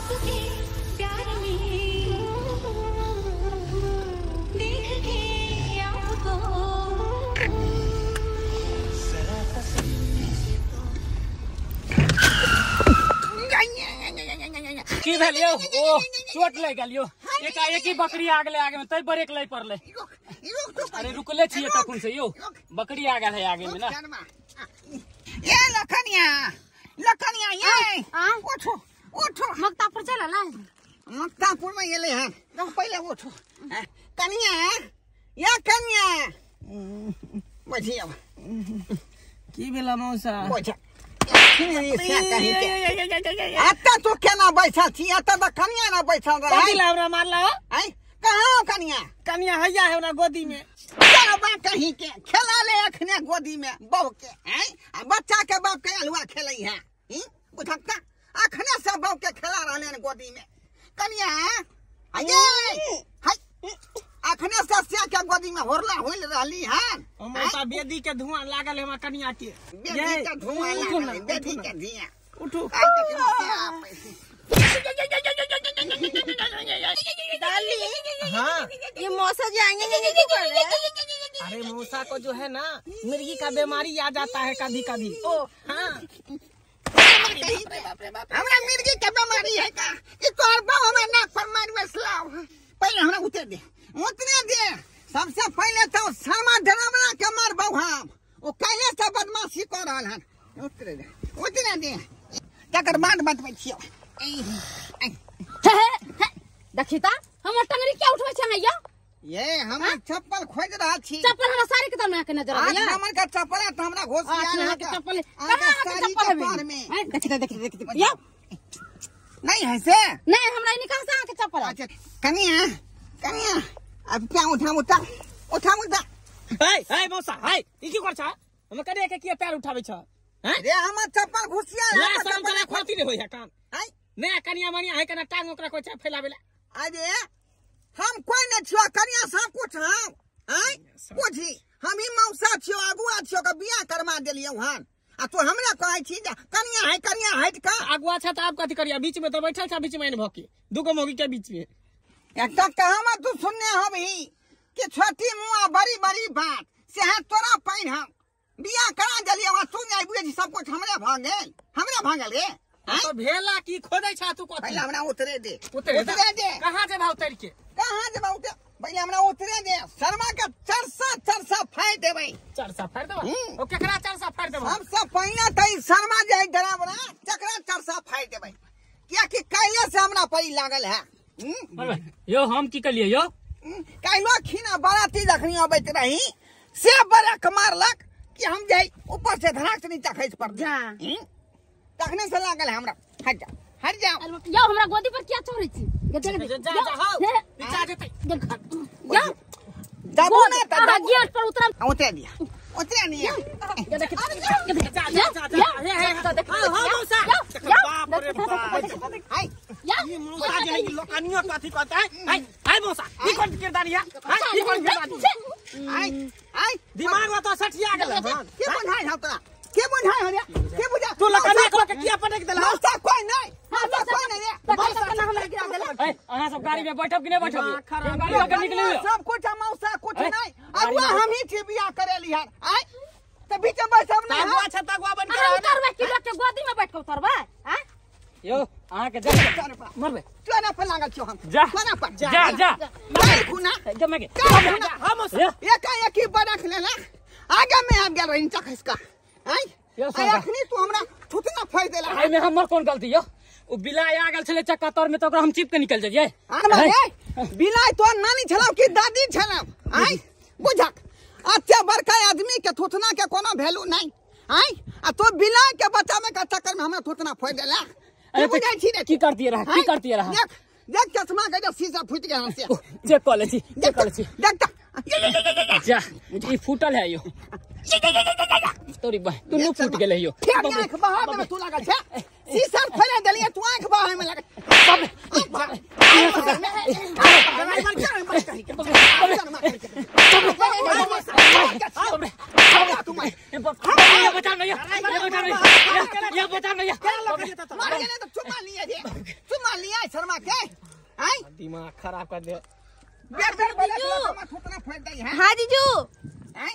आपके प्यार में देख के आपको की भेलियो ओ चोट लग गेलियो एकाएक ही बकरी आगे में तै ब्रेक लै पड़ले। अरे रुकले छिए तखन से यो बकरी आ गेल है आगे में ना। ये लखनिया ये उठो उठो मक्तापुर चला ला मक्तापुर में गेले हैं पहले उठो कनिया या कनिया बैठिए की भेला मौसा बैठ आता तो केना बैठल छी आता त कनिया ना बैठल रहे कथि लावरा मारला है कहां कनिया कनिया हैया है ना गोदी में चलो बा कहीं के खेला ले अखने गोदी में बहू के हैं बच्चा के बाप के हलवा खेलई है बुझक्का अखने से बहू के खेला रहले ने गोदी में कनिया आगे हाय अखने से सिया के गोदी में होरला होल रहली है मौसा बेदी के धुआं लागल है हमरा कनिया के बेदी के धुआं लागल बेदी के धुआं उठो डाली हाँ ये मौसा जाएंगे क्या कर रहे हैं? अरे मौसा को जो है ना मिर्गी का बीमारी आ जाता है कभी कभी। ओ हाँ हमरा मिर्गी के बीमारी है का ई तोर बाबू में नाक पर मार बसलाव पहले हमरा उतर दे सबसे पहले तो शर्मा ड्रामा के मार बाबू हम ओ कहले से बदमाशी कर रहल हन उतर दे तकर बाद बतबै छियो देखिता हम टंगरी क्या उठबै छ हैया ये हम चप्पल खोज रहा छी चप्पल हमरा सारी के में के नजर आज आया नंबर का चप्पल है तो हमरा घोष यहाँ के चप्पल कहां के चप्पल है देखिता या नहीं है से नहीं हमरा इनी कहां से के चप्पल है अच्छा कनिया अब क्या उठा हे मौसा हे ई की कर छ हम करे के किया पैर उठाबै छ हैं रे हमर चप्पल घुसिया ला सब करे खोती नहीं होय है काम है नया कनिया मनिया है कना टांग ओकरा कोइ फैलाबेला। अरे हम कोई न छियो कनिया सब कुछ हम हैं पूछी हम ही मौसा छियो अगुआ छियो के बियाह करवा देलियो हन आ तो हमरा कहै छी जे कनिया हट का अगुआ छ त आप कथि करिया बीच में तो बैठल छ बीच में भकी दुगो मोगी के बीच में एकटा कहां तू सुनने हबी कि छोटी मुआ बड़ी बात से है तोरा पैन हम बियाह करा देलियो तू नहीं बुझी सब कुछ हमरे भागल रे तो भेला की खोदै छ तू कथि पहले हमरा उतरे दे कहां जे भाव उतर के पहले हमरा उतरे दे शर्मा के चरसा फाड़ देबै चरसा फाड़ देबा ओ केकरा चरसा फाड़ देबा सबसे पहले त ई शर्मा जे डरावना चकरा चरसा फाड़ देबै किया कि काइले से हमरा पई लागल है यो हम की कलिए यो काइलो खीना बाराती जखनी अबैत रही से बरक मारलक कि हम जाई ऊपर से धड़ाक से नीचे खैस पड़ जा तखने से लागल है हमरा हट जा या हमरा गोदी पर क्या चोरै छी जा हो पीछा जेतै या दबो ना त गेट पर उतरे नहीं हां मौसा बाप रे बाप हाय ये मौसा जे है लोकानियो कथि कहता है हाय मौसा ई कोन किरदानिया ई कोन किरदानिया हाय दिमाग में तो सठिया गेल के बुझाई ह तोरा के बुझाई ह के बुझा तू लोकानिया को के किया पटक देला मौसा कोई नहीं रे मौसा के नाम लगा देला ए अहां सब गाड़ी में बैठब कि नहीं बैठब गाड़ी लगा निकलियो सब कुछ मौसा कुछ नहीं अगुआ हम ही छी बियाह करेली हन आय त बीच में बैठब नहीं अगुआ छ तगुआ बन के उतरबे कि लोग के गोदी में बैठ के उतरबे हैं यो अहां के जा मरबे चोना पर लागल छियो हम जा चोना पर जा नहीं खुना जमे के हां मौसा एक ही बरख लेला आगे में आब गेल रही चखस का हैं अखनी तू हमरा थुतना फाड़ देला आई में हमर कोन गलती यो ओ बिलाय आ गेल छले चक्का तर में तो ओकरा हम चिप के निकल जाइए बिलाय तो नानी छलाव की दादी छलाव आई बुझक अच्छा बड़का आदमी के थुतना के कोनो वैल्यू नहीं आई आ तो बिलाय के बचावे के चक्कर में हमरा थुतना फाड़ देला बुझाई छी रे की करती रहा देख चश्मा के शीशा फूट गया हमसे चेक कर ले छी देख जा ई फूटल है यो तोरी बह तू नु फूट गेले यो आंख बहा में तू लागल छे शीशा फैला देलिए तू आंख बहा में लागल बचा नहीं लिया शर्मा के आई दिमाग खराब कर दे। हाँ जीजू,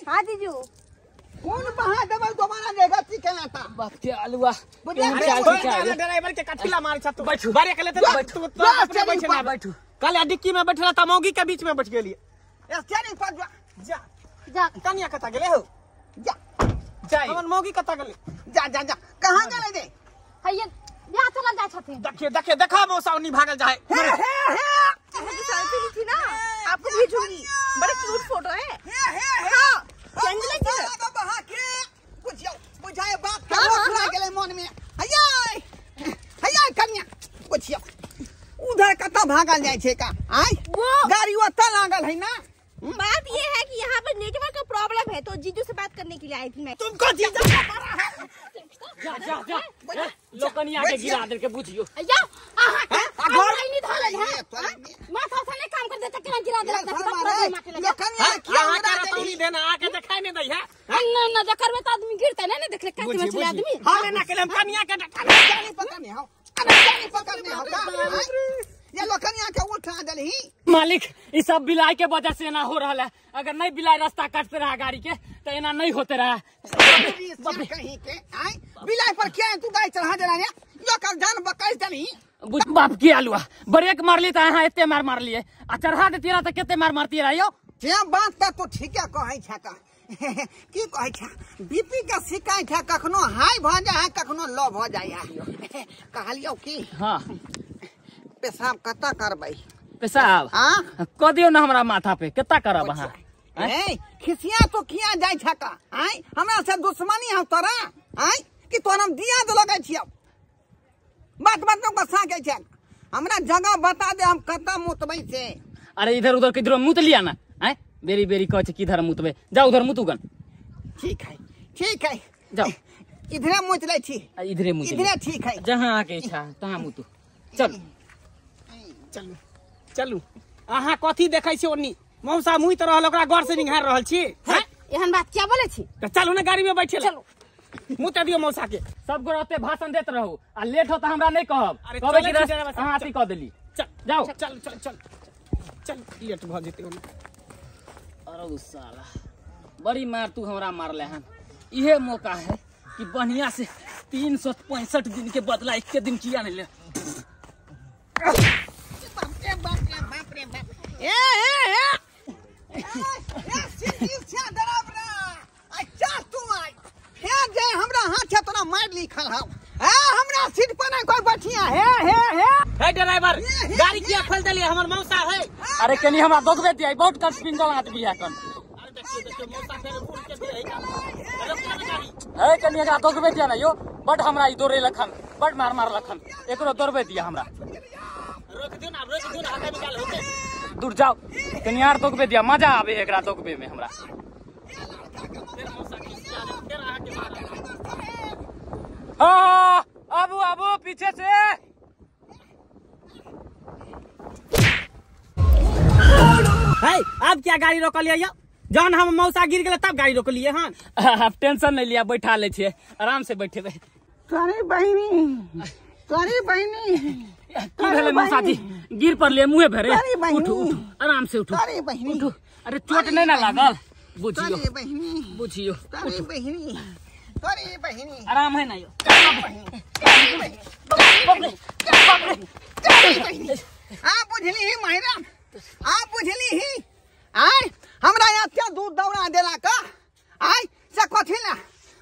हाँ जीजू, कौन बहा दबल दोबारा देगा चिकन था बाप के आलूआ ड्राइवर के कठिला मार छा तू बैठू बारे के लेते बैठू तो बैठे ना बैठू। कल डिक्की में बैठला था मौगी के बीच में बैठ गेली। स्टेरिंग पर जा जा कन्या कता गेले हो जा जाई हमन मौगी कता गेले जा जा जा कहां गेले दे हैया या चला जा छथिन। देखिए देखिए देखा मौसावनी भागल जाए। सेल्फी थी ना आपको भेजूंगी, बड़ा क्यूट फोटो है। हां चंगले की बहा के बुझियो बुझाए बाप के भूख गेले मन में। हैया हैया कन्या बुझियो उधर कता भागल जाय छे का आई वो गाड़ी ओता लागल है ना। बात ये है कि यहाँ पर नेटवर्क का प्रॉब्लम है, तो जीजू से बात करने के लिए आई थी मैं। तुमको जीजा जा जा जा लोकनिया के गिरा दे के बुझियो। या घर नहीं धरल है, माथा से नहीं काम कर देता केना गिरा देला। लोकनिया क्या हां क्या रतौनी देना आके देखाई नहीं दई है। ना ना जकर में तो आदमी गिरता ना, देख ले कैसे मछली आदमी। हां ना के कन्या के जानी पकड़ने हो जानी पकड़ने हो का ये लोकनिया के उठा दलही। मालिक ये सब बिलाई के वजह से ना हो रहा है। अगर नहीं बिलाई रास्ता काटते रहा गाड़ी के तो एना नहीं होते रहा। कहीं के आई बिलाई पर क्या तू गाय चढ़ा दे रहा लोकर जान बकाई दलही। बाप की आलुआ ब्रेक मार ली तो यहाँ एते मार लिए आ चढ़ा देती रहा तो केते मार मारती रहियो। जे बात त तो ठीक है कहै छ का की कहै छ बीपी का शिकायत है कखनो हाई भ जाय है कखनो लो भ जाय है। कहलियो की हां पेशाब कता करबै पेशाब हां क दियो ना हमरा माथा पे केता करब अहाँ। ए खिसिया तो किया जाय छ का आई हमरा से दुश्मनी हो तोरा आई कि तोर हम दिया दे लगै छियो। बात बात में गुस्सा के छ हमरा जगह बता दे हम कता मुतबै से। अरे इधर उधर किधर मुत लिया ना हैं बेरी बेरी कह किधर मुतबे जाओ उधर मुतुगन। ठीक है जाओ इधरे मुत ले छी इधरे मुत इधरे ठीक है जहां आके इच्छा तहां मुतु चल चलू चलू अहाँ कथी देखै छी ओनी मौसा मुई तो रहल ओकरा गौर से निहार रहल छी। एहन बात क्या बोले छी। तो चलू ना गाड़ी में बैठे चलो मुते दियो मौसा के सब गोरते भाषण देत रहू आ लेट हो त हमरा नहीं कहब अरे कहबे कि चले छी, हां आती कह देली चल जाओ चल चल चल चल लेट भ जेते ओनी। अरे साला बड़ी मार तू हमरा मारले हन। इहे मौका है कि बढ़िया से 365 दिन के बदला 1 दिन किया नहीं ले। बाप रे बाप ए शिक्षा डरावना अच्छा तू आई हे जे हमरा हाथ से तोरा मार लिखल हौ ए हमरा सीट पर नहीं कोई बैठिया हे ड्राइवर गाड़ी किया खोल देलिए हमर मौसा है। अरे कनी हमरा दोगबे दिया बहुत कट पिंगल आदमी है कन। अरे देखिए मौसा फेर उड़ के दे है गाड़ी ए कनी का दोगबे दिया ना यो बड हमरा ई दौड़े लखन बड मार लखन एकरो दौड़बे दिया हमरा। रोक दियो ना हाथ निकाल होके दूर जाओ कनी यार दोगबे दिया मजा आवे एकरा दोगबे में हमरा। फिर मौसा खिसिया फिर आके मार। हां आबू पीछे से है। अब क्या गाड़ी रोक लिया जौन हम मौसा गिर गए तब गाड़ी रोक लिए। हाँ आप टेंशन नहीं लिया बैठा ले छे आराम से बैठे बे। तोरी बहिनी की भेले मौसा जी गिर पर ले मुंहे भरे अरे बहिनी। उठो आराम से उठो अरे बहिनी उठो। अरे चोट नहीं ना लागल बुझियो तोरी बहिनी बुझियो तोरी बहिनी आराम है ना यो। आप बुझली ही महिरा आप बुझली ही आय हमरा यहाँ क्या दूध दौड़ा देला का आय से कथी ना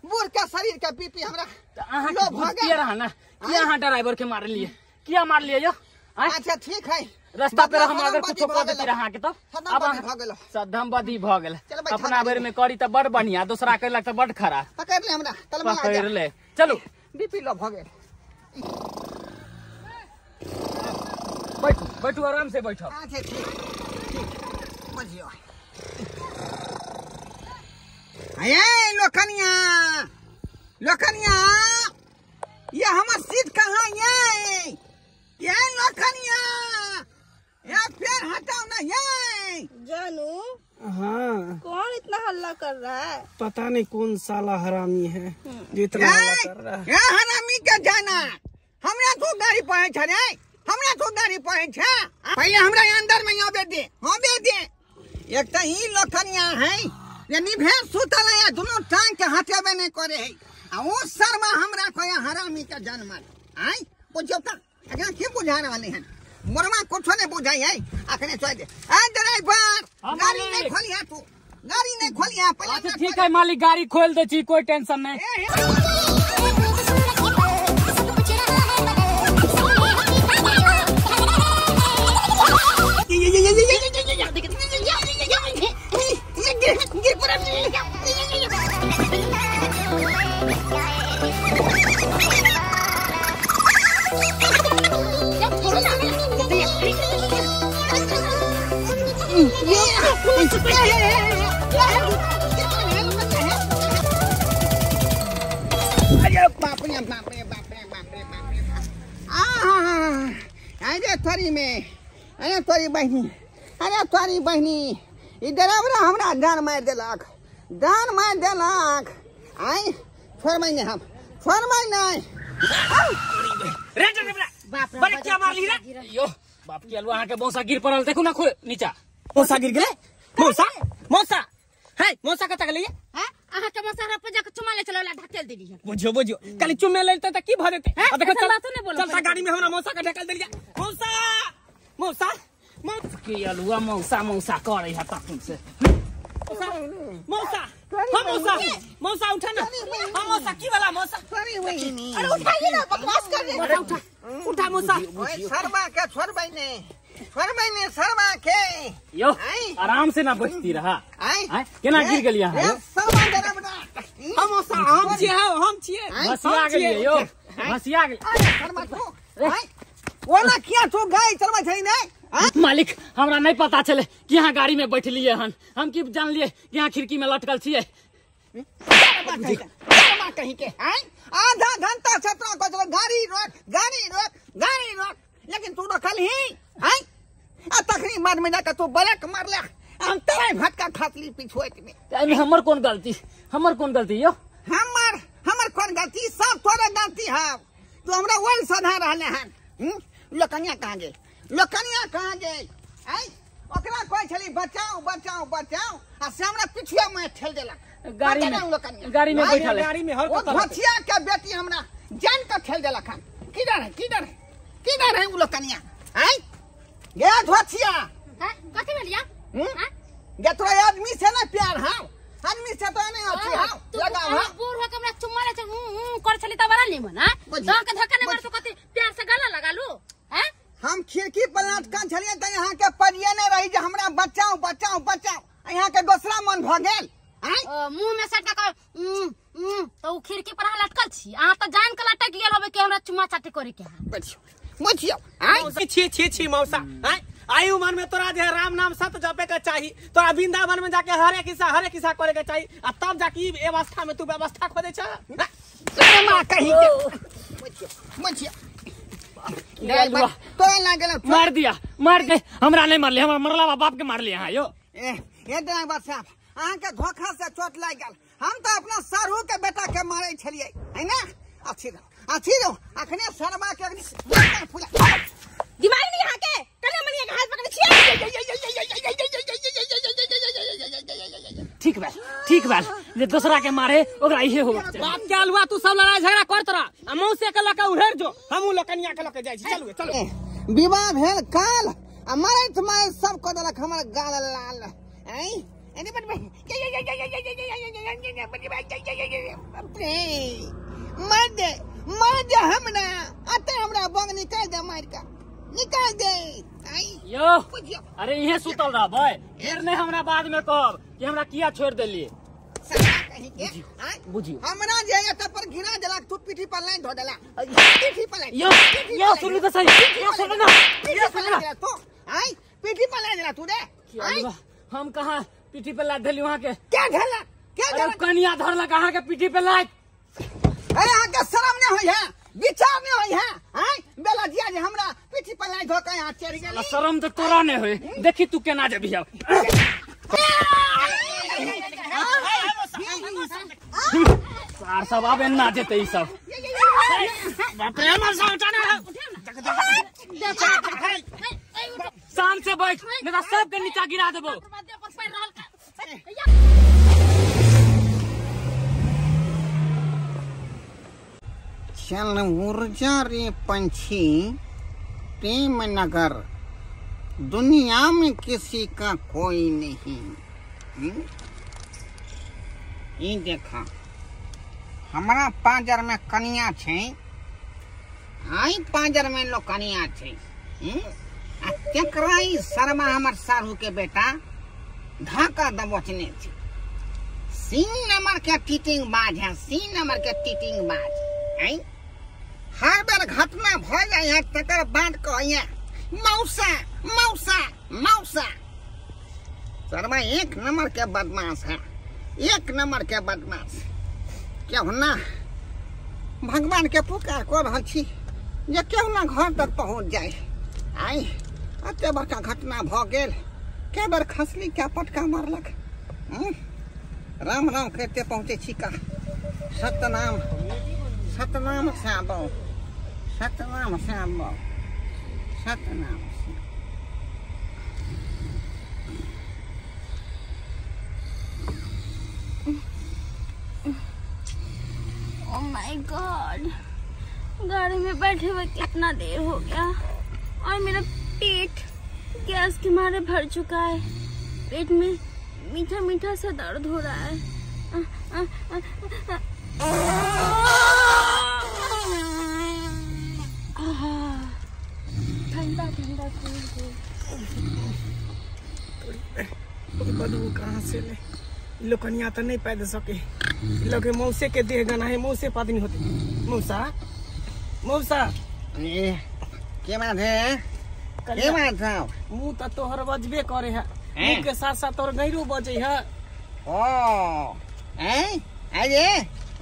बूढ़ के शरीर के बीपी हमरा अहाँ लो के भागे। बुझतिए रहा ना कि अहाँ ड्राइवर के मार लिए किया मार लिए यो। अच्छा ठीक है रास्ता पे हम अगर कुछ कर देती रहा के तब अब गेलो सदम बदी भ गेल चल बैठा अपना बेर में करी त बड़ बढ़िया दूसरा करलक त बड़ खराब पकड़ ले हमरा तल में आ पकड़ जा ले चलो बीपी लो भगे बैठो बैठो आराम से बैठो। अच्छा ठीक बुझियो अये लोकनिया ये हमर सीट कहाँ ये लोकनिया ये पैर हटाओ ना ये जानू हाँ कौन इतना हल्ला कर रहा है। पता नहीं कौन साला हरामी है जो इतना हल्ला कर रहा है। ये हरामी के जाना हमरा तो गाड़ी पर छड़े हमरा तो गाड़ी पड़े छे पहले हमरा अंदर में आबे दे एक तो ई लोखनिया है ये निभे सुतल है दोनों टांग के हटेबे नहीं करे है आ वो शर्मा हमरा को हरामी का जन्म आई बुझो का अगर की बुझाने वाले हैं मोरमा कुछ नहीं बुझाई है अखने छोड़ दे आ ड्राइवर गाड़ी नहीं खोलिया तू गाड़ी नहीं खोलिया अच्छा ठीक है मालिक गाड़ी खोल दे छी कोई टेंशन नहीं अरे तोरी बहनी इधर हमरा जान मार देलक आई छोड़बै नहीं हम छोड़बै नहीं रे बड़े क्या मार ली रे यो बाप के अलवा के मौसा गिर पड़ल देखो ना नीचा मौसा गिर गेले मौसा है मौसा कत गेले हां आहा के मौसा रे पजा के चुमा ले चलो ढकेल देली है बुझियो खाली चुमे लेते त की भ देते देखो चल तो नहीं बोलो चलता गाड़ी में हमरा मौसा का ढकेल देलिया मौसा के अलवा मौसा करे है तखन से मौसा उठा ना हां मौसा की वाला मौसा तोरी बहनी अरे उठाइए ना बकवास कर रहे उठा मौसा ओए शर्मा के छोड़बै ने शर्मा के यो आराम से ना बचती रहा आई केना गिर गेलिया है शर्मा देना बना हम मौसा हम छिए हसिया गेलिए यो हसिया गेल शर्मा तो आई ओना किया तो गाय शर्मा छै नहीं मालिक हमरा नहीं पता चले कि यहाँ गाड़ी में बैठलिए हन हम की जान लिए कि यहाँ खिड़की में लटकल छिए कहीं के आधा घंटा से तो गाड़ी रोक लेकिन तू रखल ही तखनी मार में जाकर तू ब्रेक मार ले हम तेरे भटका खातली पिछुएट में हमर कौन गलती यो हमर कौन गलती सब तोरे गलती है तू हमरा वही सधा रहले हन लोकनिया कहाँ गए आई ओकरा कोई छली बचाओ आ से हमरा पिछुआ में ठेल देलक गाड़ी में बैठल है गाड़ी में हर ओ धोतिया के बेटी हमरा जान के ठेल देलक हन किधर है उ लोकनिया आई गे धोतिया हैं कथि में लिया हां गे तोरा आदमी से ना प्यार हां आदमी से तो नहीं अच्छी हां लगा हां बूढ़ हो के हमरा चुम्मा ले कर छली त बरा निमन हां जान के धक्का नहीं मार तो कथि प्यार से गला लगा लू हैं हम खिड़की पर लटकन छलिए त यहाँ के परिये नहीं रही जे हमरा बचाओ यहाँ के दूसरा मन भ गेल मुंह में सटका का तो खिड़की पर लटकल छी आ त जान के लटक गेल होबे कि हमरा चुम्मा चाटी करे के बुझियो छी मौसा आई उमर में तोरा जे राम नाम सत जपे के चाहिए तोरा वृंदावन में जाके हरे किसा करे के चाहिए आ तब जाके व्यवस्था में तू व्यवस्था खोदे छ कहीं के बुझियो मार दे हमरा नहीं मारले हमरा मरला बाप के मारले यहाँ यो ये ड्राइवर साहब अहाँ के धोखा से चोट लाग गल हम तो अपना सारू के बेटा के मारे छलिए है ना अच्छी रहो अखने शर्मा के दिमाग नहीं यहाँ के कने मनिया के हाथ पकड़ छिए ठीक बा जे दूसरा के मारे ओकरा इहे हो बाप के अलवा तू सब लड़ाई झगड़ा कर तोरा आ मौसे के लका उहेर जो हमू लोकनिया के लके जाई छी चलो विवाह भेल काल आ मारैत सब को देलक हमर गाल लाल आई एने बट मार दे हमरा अते हमरा बंग निकाल दे मार का निकाल दे आई यो अरे इहे सुतल रह भाई फिर नहीं हमरा बाद में कहब कि हमरा किया छोड़ देलिए बुझियो हमरा जे एत पर गिरा देलक तू पीठी पर लाइन धो देला पीठी पर लाइन यो सुन तो सही यो सुन ना तो आई पीठी पर लाइन देला तू रे आई हम कहां पीठी पे लाद देली वहां के क्या ढला कनिया धरला कहां के पीठी पे लाद अरे आगे शर्म नहीं होई है विचार नहीं होई है आई बेला जिया जे हमरा पीठी पर लाइन धो के यहां चढ़ गेली शर्म तो तोरा नहीं होई देखी तू केना जेबी अब सार सब आबे ना जेते ई सब बाप रे हमर सब उठाना दे पर शान से बैठ नहीं तो सबके नीचा गिरा देबो। दे पर पैर रहल का चल ऊर्जा रे पंछी प्रेम नगर, दुनिया में किसी का कोई नहीं। ये देखा हमारा पांजर में कनिया छे, आई पांजर में लो कनिया छे। तेकराई शर्मा हमर सारू के बेटा धाका दबोचने छे। सीन नंबर के टीटिंग बाज है, सीन नंबर के टीटिंग बाज। आई हर बार घटना भ जाए है तकर बाद कहिए मौसा मौसा मौसा। शर्मा एक नंबर के बदमाश है, एक नंबर के बदमाश। क्यों ना भगवान के पुकार कर रहल छी जे क्यों ना घर तक पहुंच जाए। आई अते बड़का घटना भ गेल, के बार खसली क्या पटका मारलक। राम राम कहते पहुंचे छी का। Satnam Satnam Shyam, Satnam Shyam, Satnam Shyam. Oh my God, गाड़ी में बैठे हुए कितना देर हो गया और मेरा पेट गैस के मारे भर चुका है। पेट में मीठा मीठा सा दर्द हो रहा है। ठंडा ठंडा बदबू कहाँ से ले लोग कनिया तो नहीं पैदा सके। लोग मौसे के देह गना है, मौसे पत्नी होते। मौसा मौसा के बात है, के बात है। मुँह तो तोहर बजबे करे है, मुँह के साथ साथ तोहर गैरू बजे है। ओ अरे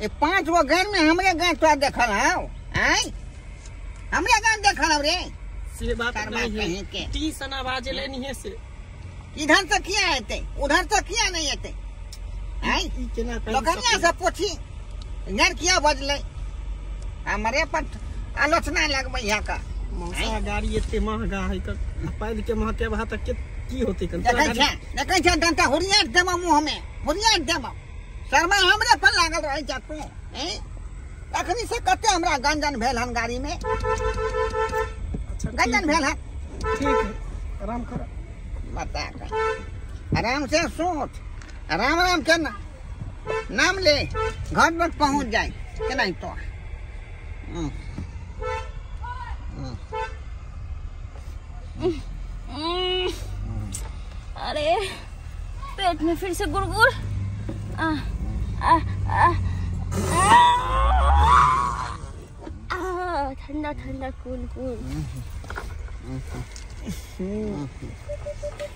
ये 5 गो घर में हमरे गाय तो देखल है। हमरे गाय देखल है रे। से बात शर्मा नहीं कहीं है, के। टी सना बाजे लेनी है से। इधर से किया आते, उधर से किया नहीं आते। ई केना कर लोकनिया से पूछी नर किया बजले, हमरे पर आलोचना लगबै यहाँ का। मौसा गाड़ी एते महंगा है कर पैद के महके वहां तक के की होते कर। देखै छै डंटा हुरिया देबो मुंह में, हुरिया देबो। शर्मा हमरे पर लागल रहै छ तू। अखनी से कते हमरा गंजन भेल हन गाड़ी में। अच्छा गंजन भेल हन। ठीक है, आराम कर। बता कर आराम से सोच, राम राम के नाम ले, घर तक पहुंच जाए के नहीं तो। अरे पेट में फिर से गुड़गुड़। ठंडा ठंडा कूल कूल।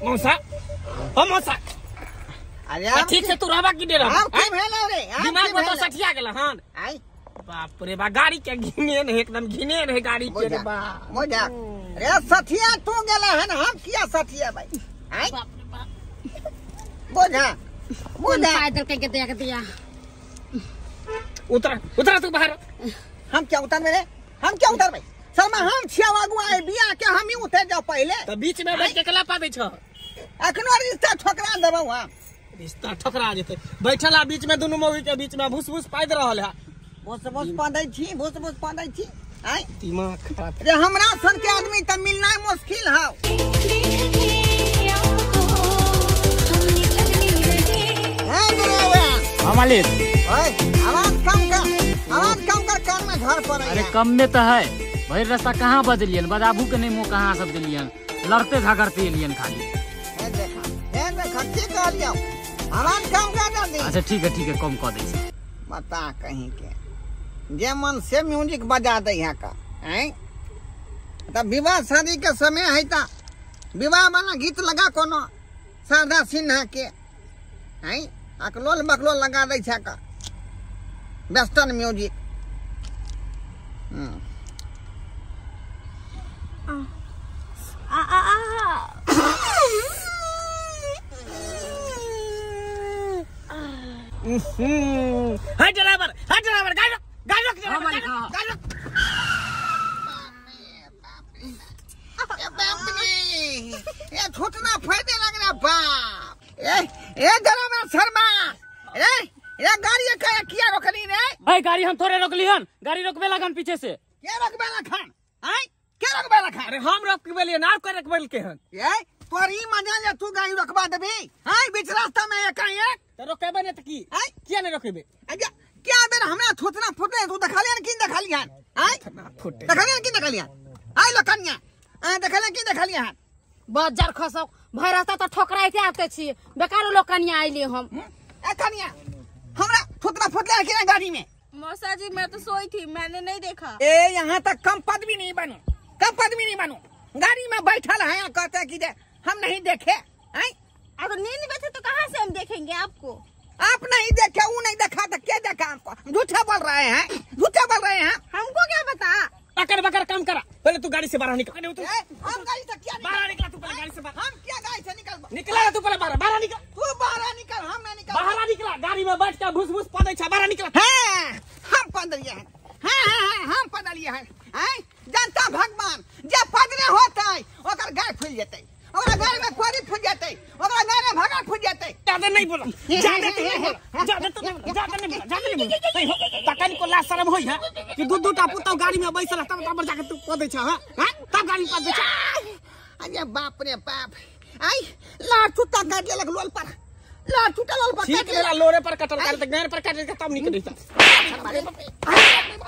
मौसा ओ मौसा, अरे ठीक से तू रहबा की दे रहा। की भेल रे? दिमाग में तो सठिया गेल हन। आई बाप रे बा, गाड़ी के घिने ने एकदम घिने रहे गाड़ी के रे बा। मोजा रे सठिया तू गेला है ना, हम किया सठिया भाई। आई बाप रे बाप, बोझा बोझा पैदल के दिया। उतर उतर तू बाहर। हम क्या उतर मेरे, हम क्या उतर भाई। शर्मा हम छिया अगुआ है बिया के, हम ही उतर जाओ पहले। तो बीच में बैठ के कला पाबे छ। अखनो रिश्ता ठोकरा देबो हम। रिश्ता ठकरा जेते। बैठला बीच में दोनों मौगी के बीच में भूस भूस पाद रहल है। भूस भूस पादै छी, भूस भूस पादै छी। आई दिमाग खराब। रे हमरा सन के आदमी त मिलना मुश्किल है। देख के आपको हम निकलने लगे। है ड्राइवर हाँ मालिक। ओए आवाज कम कर कान में घर पर। अरे कम में तो है भाई, रास्ता कहाँ बदलियन, बदाबू के नहीं मुँह कहाँ सब दिलियन, लड़ते झगड़ते एलियन खाली। देखा ठीक कर जाओ, आवाज कम कर दे। अच्छा ठीक है कम कर दै। बता कहीं के जे मन से म्यूजिक बजा दे यहाँ का। हैं तब विवाह शादी के समय है ता विवाह वाला गीत लगा कोनो शारदा सिन्हा के। हैं अकलोल बकलोल लगा दे छा का वेस्टर्न म्यूजिक। हाय ड्राइवर गाड़ी रोक हाँ मालिक, हाँ। गाड़ी रोक। ये थोतना फायदे लग रहा बाप। ए जरा मैं शर्मा रे, ये गाड़ी का किया रोकनी रे? भाई गाड़ी हम थोड़े रोक लिहन, गाड़ी रोकबे लगन पीछे से। क्या रोकबे लखन? हैं? क्या रोकबे लखन? अरे हम रोकबे लिए ना कर रोकबे के हन। ये तोरी मजा ले तू गाड़ी रोकबा देबी? हैं बीच रास्ता में एक तो रोकेबे ने त की? हैं? किया ने रोकेबे? अच्छा क्या बेर हमरा थोतना फुटले तू देखलियन कि देखलियन? हैं? फुटे देखलियन कि देखलियन? आई लखनिया देखलियन कि देखलियन? बजार खसक भर रास्ता तो ठोकराई के आते छी, बेकार लोग कनिया आइली हम। ए कनिया हमरा थोतना फुटले कि गाड़ी में? मौसा जी मैं तो सोई थी, मैंने नहीं देखा। ए यहाँ तक कम पद भी नहीं बनू, कम पद भी नहीं बनू। गाड़ी में बैठल है कहते हैं कि हम नहीं देखे। हैं? अगर नींद में थे तो कहाँ से हम देखेंगे आपको? आप नहीं देखे, वो नहीं देखा तो क्या देखा हमको? झूठा बोल रहे हैं, झूठा बोल रहे हैं। हमको क्या पता? अकर बकर काम करा, पहले तू गाड़ी से बाहर निकल। तू हम गाड़ी से क्या बाहर निकला, तू पहले गाड़ी से बाहर हम क्या गाड़ी से निकल? निकला, तू पहले बाहर निकल। तू बाहर निकल, हम नहीं निकल। बाहर निकला, गाड़ी में बैठ के भूस भूस पदे छा, बाहर निकला। हैं, हम पदलिए हैं, हम पदलिए हैं। हैं? जनता भगवान जब पदने होता है ओकर गाय फूल जाते, ओकरा गाय में कोरी फूल जाते, ओकरा गाय में भगा फूल जाते। ज्यादा नहीं बोला, ज्यादा तो नहीं बोला, ज्यादा नहीं बोला। तकन को लाश शर्म होई है कि दू टा पुतौ गाड़ी में बैसल तब तब जाके तू पदे छा। हां तब गाड़ी पदे छा। अरे बाप रे बाप, आई लाट छुट्टा काट ले लोल पर, लाट छुट्टा लोल पर ठीक मेरा लोरे पर कटल कर तक गैर पर काट के तब निकल था।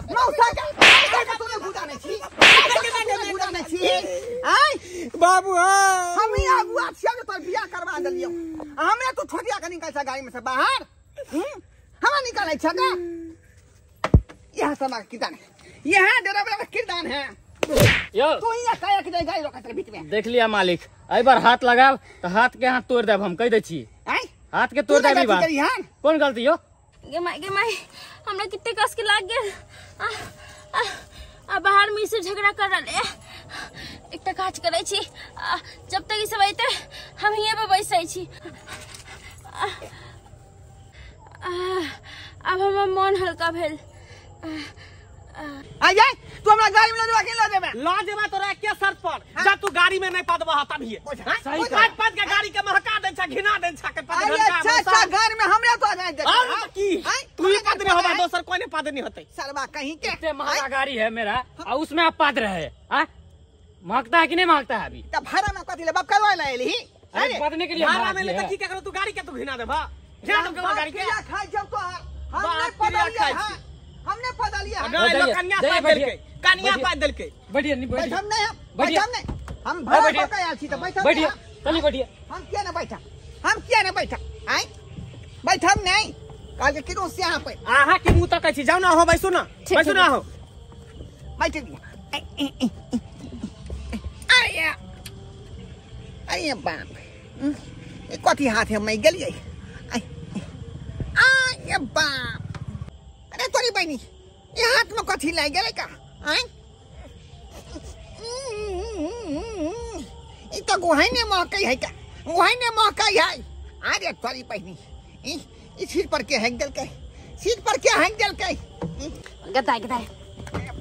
मौसा का तूने बुझाने छी, बुझाने छी। आई बाबू हम ही अगुआ छिया तो बियाह करवा दिलियो, हमने तो छोटिया के निकल गाड़ी में से बाहर। हम निकले छका यह समा किदान है, यह डरावना किरदान है। यो तू ही काया के गाड़ी रोकत बीच में। देख लिया मालिक, आई बार हाथ लगाव तो हाथ के हाथ तोड़ देब, हम कह दे छी। आई हाथ के तोड़ देबी बात। कौन गलती हो? गे माई हमरा कितने कस के लाग गेल। आ बाहर में से झगड़ा कर रहे, एक तक काज करे छी। जब तक ई सब आइते हम हिये पे बैसै छी। अब हमर मन हल्का भेल। आ जाए तू हमरा गाड़ी में लदवा के ला देबे। ला देबा तोरा के शर्त पर जब तू गाड़ी में नहीं पदबा तभी। सही पाँच पाँच के गाड़ी के महका दे छा, घिना दे छा के पद अरे घंटा अच्छा घर में हमरे तो आ जाए देखा। और की तू ही पद नहीं होबा, दोसर कोई नहीं पद नहीं होते। सरवा कहीं के इतने महंगा गाड़ी है मेरा और उसमें आप पाद रहे हैं। महकता है कि नहीं महकता है? अभी तब भाड़ा में कथी ले बाप करवा ले एली। अरे पदने के लिए भाड़ा भाड़ा में ले दिए तो है। की करो, तू गाड़ी के तू घिना देबा, घिना दे गाड़ी के। क्या खाई जब तो हमने बाप पता क्रिया लिया खाई है, हमने पता लिया है। गाय लो कन्या जाइए, पाद बैठिए। देलके, कन्या पाद देलके। बैठिए नहीं बैठिए, बैठम नहीं हम, बैठिए। बैठम नहीं हम भाड़ा बैठिए। पर आया छी तो बैठम बैठिए नहीं चलिए बैठिए। हम क्या ना बैठा, हम क्या ना बैठा। आई बैठम नहीं काल के किरो से यहां पे आहा की मुंह तक छी, जाओ ना हो बैसु ना, बैसु ना हो। बैठ दिया। अरे अरे बाप, ये कथी हाथ है मैं गेलिए। अरे बाप, अरे तोरी बहनी ये हाथ में कथी लाग गेले का? आई ई तो गुहाई ने महकई है का, गुहाई ने महकई है। अरे तोरी बहनी ई सिर पर के हैंग देलके, सिर पर के हैंग देलके। गदाई गदाई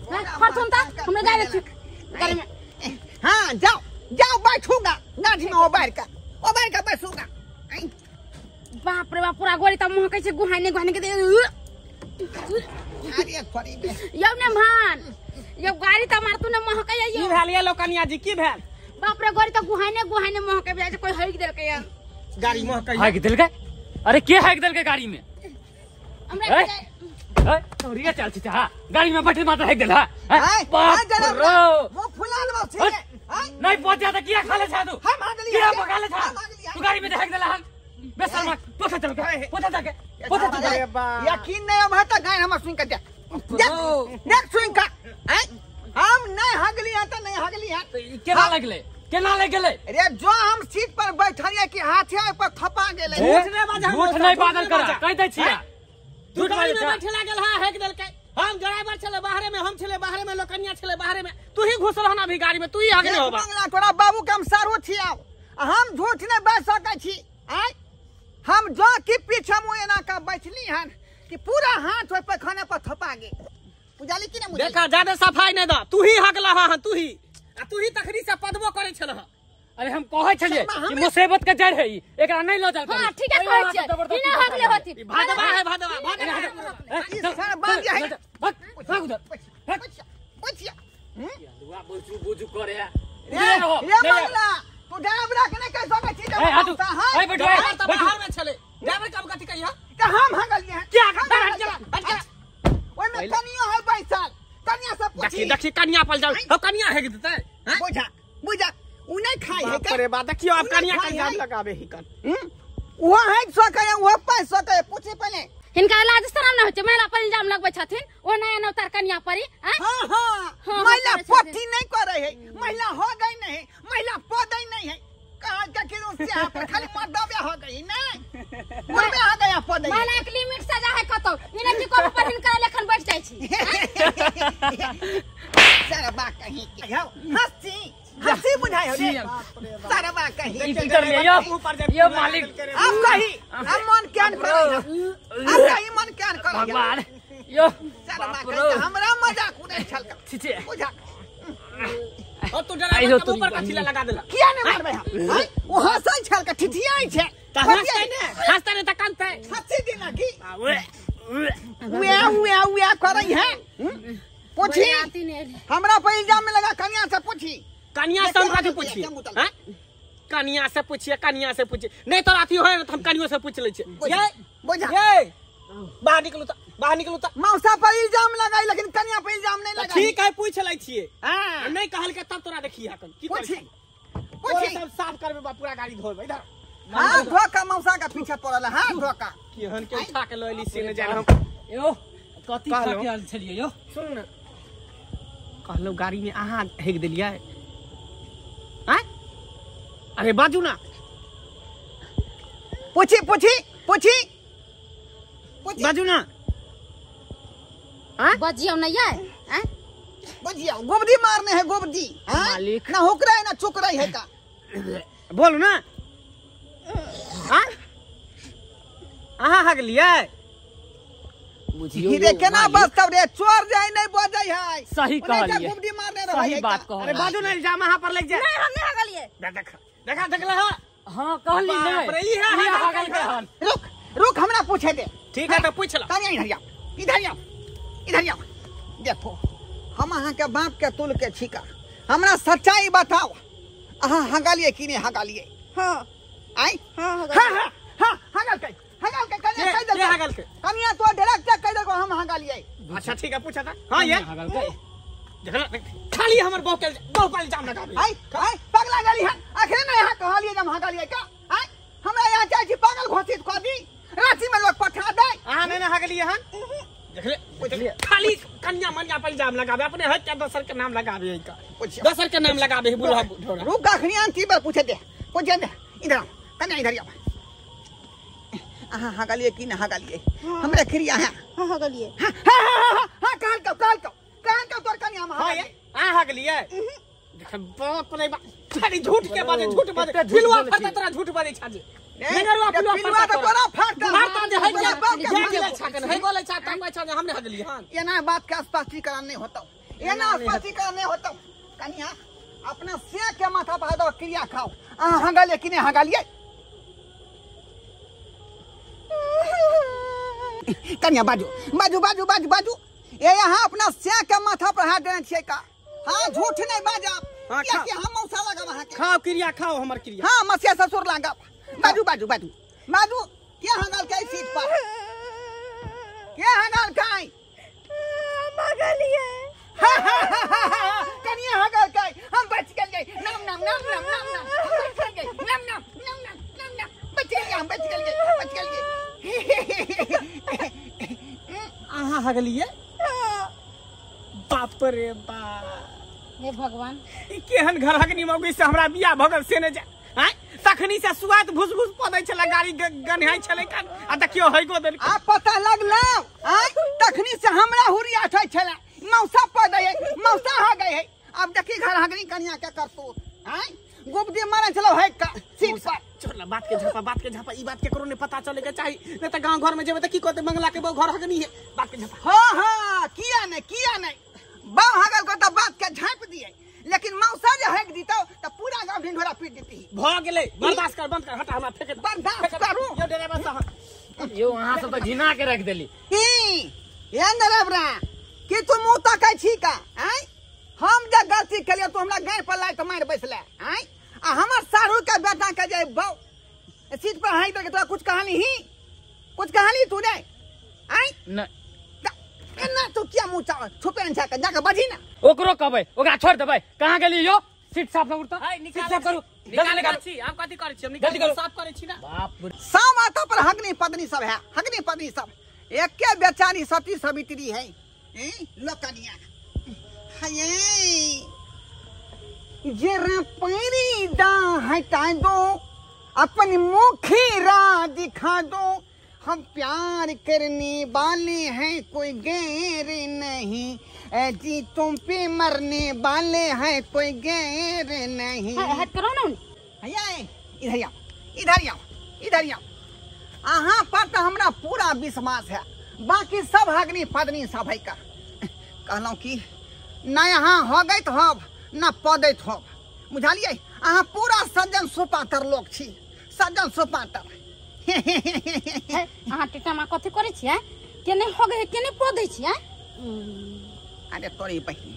फरथुन ता हमने गाड़ी छी गाड़ी में। हाँ जाओ जाओ बैठूंगा गाड़ी में, वो बैठ का बैठूंगा। बाप रे बाप, पूरा गोरी त मुह कैसे गुहाने गुहाने के दे। अरे थोड़ी बे यो ने मान यो गाड़ी त मार तू ने मुह के की यो। भेल ये लो कन्या जी, की भेल? बाप रे गोरी त गुहाने गुहाने मुह के जाय कोई हइक देल के। गाड़ी महकई हाइक दिल के? अरे के हाइक दिल के गाड़ी में? हमरा तोरिया चल छी हां, गाड़ी में बैठे मात्र हाइक दिल। हां बाप रो वो फुलाल बस ठीक है। नहीं पहुंचा तो किया खा ले छा तू? हम भाग लिया, किया पका ले छा? हम भाग लिया। तू गाड़ी में हाइक दिल। हम बेसर मत पोछा चल के पोछा जाके पोछा चल के। यकीन नहीं अब हटा गाय हम सुन के देख सुन का। हम नहीं हगली आता, नहीं हगली है। केना लगले, केना लग गेले? अरे जो हम सीट पर बैठलिए कि हाथे पर थपा गेले। झूठ नहीं बादल करा, कह दे छिया झूठ गाड़ी बाजल में छा। बैठे लागल है हैक देलके। हम ड्राइवर चले बाहरे में, हम चले बाहरे में, लोकनिया चले बाहरे में, तू ही घुस रहना भी गाड़ी में, तू ही आगे नहीं होबा। बंगला तोरा बाबू के हम सारो छिया, हम झूठ नहीं बैठ सकै छी। आय हम जो कि पीछे मुए ना का बैठली हन कि पूरा हाथ ओइ पे खाने पर थपा गे। बुझाली कि ना मुझे? देखा ज्यादा सफाई नहीं दा, तू ही हगला हा, तू ही तखनी से पदबो करे छल। अरे हम कहै छलिए कि मुसीबत के जड़ है ई एकरा नहीं लो चल हां ठीक है कहै छियै बिना हगले होती भादवा है भादवा ई सारा बांध दिया है भाग उधर पूछिया दुआ बुझू करे है ये मंगला तू डाबरा के नहीं कह सकै छी ए हाथ ए बैठो बाहर में चले ड्राइवर कब कथि कहिया त हम हगलिए हैं क्या चला ओइ में कनिया है बैसल कनिया सब पूछी देखी कन्या पल जाओ अब कन्या है किते हैं बुझा उ नहीं खाई है बाप रे बा देखियो अब कन्या का जाम लगावे ही कर वो है सकै वो पाइ सकै पूछी पहले हिनका इलाज शरम न होते महिला पर इल्जाम लगबै छथिन ओ नया नवतार कन्या परी हां महिला पति नहीं करे है महिला हो गई नहीं महिला पद नहीं है कहा के किरो से पर खाली मर्दवे हो गई नहीं वो में आ गया पद महिला एक लिमिट सजा है कतो इने की को पर हिनका लेखन बैठ जाय छी सारा बात कहीं के हंसी बुझाई हो रे सारा बात कहीं इधर ले यो मालिक अब कही हम मन क्यान करे अब कही मन क्यान करे भगवान यो सारा बात कहीं हमरा मजाक उड़ै छलका छी बुझा और तू ड्राइवर के ऊपर कथि लगा देला किया ने मारबै हम वो हंसै छलका ठिठियाई छै त हंसते ने त कानते हंसी दिना की उया करे है पूछी हमरा पे इल्जाम में लगा कन्या से पूछी कन्या से हम कथि पूछिए हैं कन्या से पूछिए नहीं तो राती होए त हम कन्या से पूछ लै छी ये बुझा ये बाहर निकलू त मौसा पर इल्जाम लगाई लेकिन कन्या पर इल्जाम नहीं लगाई ठीक है पूछ लै छिए हां नहीं कहल के तब तोरा देखिए हकन की पूछी पूछी सब साफ करबे बा पूरा गाड़ी धोबै इधर हां धोखा मौसा का पीछे पड़ल हां धोखा केहन के उठा के लइली से न जान हम यो कथि खाके आल छलिए यो सुन न कहलो गाड़ी में अहाँ हेग देलिए हैं अरे बाजू ना पूछी बाजू ना हैं बजियो नहीं है हैं बजिया गोबदी मारने है गोबदी मालिक। ना होकरा है ना चुकरा है का बोलू ना हैं अहाँ हग लिए हीरे केना बस्तव रे चोर जाय नहीं बजै है सही कहलिए गोबदी मारने रहे सही बात कहो अरे बाजू ना इल्जाम अहाँ पर लग जाए नहीं हम नहीं हगलिए देखला है हां कहली बाप रे, ई है नहीं हगल हगल के हन रुक हमरा पूछे दे ठीक है तो पूछ लो कन्या इधर आओ देखो हम अहाँ के बाप के तुल के छिका हमरा सच्चाई बताओ अहाँ हगालिए कि नहीं हगालिए हां आई हां हगल के कन्या कह दे हगल के कन्या तो डायरेक्ट कह दे हम हगालिए अच्छा ठीक है पूछा था हां ये हगल के देखला खाली हमर बहु पर इल्जाम लगा दे आई पगला गाली है आखिर में यहाँ कहलिए जब हगालिए का आई हमरा यहाँ चाहे छी पागल घोषित कर दी रांची में लोग पठा दे अहाँ नहीं हगलिए हन देखले खाली कन्या मन्या पर इल्जाम लगावे अपने हट के दोसर के नाम लगावे का दोसर के नाम लगावे है बुढ़ा ढोरा रुक अखनी आंटी पर पूछे दे इधर आओ कन्या इधर आओ अहाँ हगालिए कि ना हगालिए हमरे खिरिया है हां हगलिए हां काल को तोर कन्या हम हां ये आ हगलिए देख बाप रे बाप खाली झूठ के बात झूठ बात दिलवा फटा तोरा झूठ बात छाजे नगरवा पिलवा तो तोरा फाड़ता फाड़ता जे है जे छाकन है बोले छाता कोई छाजे हमने हगलिए हां ये ना बात का स्पष्टीकरण नहीं होता ये ना स्पष्टीकरण नहीं होता कन्या अपना से के माथा पर दो क्रिया खाओ अहाँ हगालिए कि नहीं हगालिए कन्या बाजू ये यहाँ अपना से के माथा पर हाथ देने छिए का हाँ झूठ नहीं बाजा हाँ, कि हम मौसा लगा वहाँ के खाओ क्रिया खाओ हमर क्रिया हाँ मसिया ससुर लगा बाजू क्या हंगाल का सीट पर क्या हंगाल का हगलिए कन्या हंगाल का हम बच गए नम बच गए अहाँ हगलिए बाप रे बाप हे भगवान ई केहन घर हगनी मौगी से हमरा बियाह भगल से ने जा हैं तखनी से सुआत भुस पदै छला गाड़ी गन्हाई छले कान आ देखियो हैगो देल आ पता लगला आय तखनी से हमरा हुरिया उठै छला मौसा पदै मौसा हा गए अब देखी घर हगनी कन्या के करतूत आय गोबदी मारे चलो है का सीट पर छोड़ला बात के झापा ई बात के करो ने पता चले के चाही नहीं त गांव घर में जेबे त की कहते मंगला के बहु घर हगनी है बात के झापा हां किया नहीं बाव हगल को तो बात के झाप दिए लेकिन मौसा जे हग दीतो तो पूरा गांव ढोरा पीट देती भ गेलै बर्दाश्त कर बंद कर हटा हमरा फेंक दे बर्दाश्त करू यो ड्राइवर साहब यो अहाँ सब तो घिना के रख देली ये नरबरा कि तू मुंह तकै छी का हैं हम जे गलती केलियो तू हमरा गाय पर लाइट मार बैसले हैं आ हमर सारू के बेटा के जे बौ सीट पर हाई दे तोरा कुछ कहानी तू नहीं हैं न एना तू क्या मुंह छुपे न जाके बजी ना ओकरो कहबै ओकरा छोड़ देबै कहाँ गेली यो सीट साफ करू त सीट साफ करू निकाल छी हम कथि करै छी हम निकाल साफ करै छी ना बाप रे सब आता पर हगनी पत्नी सब है हगनी पत्नी सब एके बेचारी सती सवित्री है लोकनिया हाय जरा पैरी दा हटा दो अपनी मुखी राह दिखा दो हम प्यार करने वाले हैं कोई गैर नहीं जी तुम पे मरने वाले हैं कोई गैर नहीं हट करो ना इधर आओ अहाँ पर तो हमरा पूरा विश्वास है बाकी सब हगनी पदनी सब है का कहलौं कि न यहाँ हो गई हब न पदैत हब बुझलिए अहाँ पूरा सज्जन सुपातर लोग छी सज्जन सुपातर अहाँ टेटामा कथी करै छी केने हो गए केने पदै छी अरे तोरी बहिनी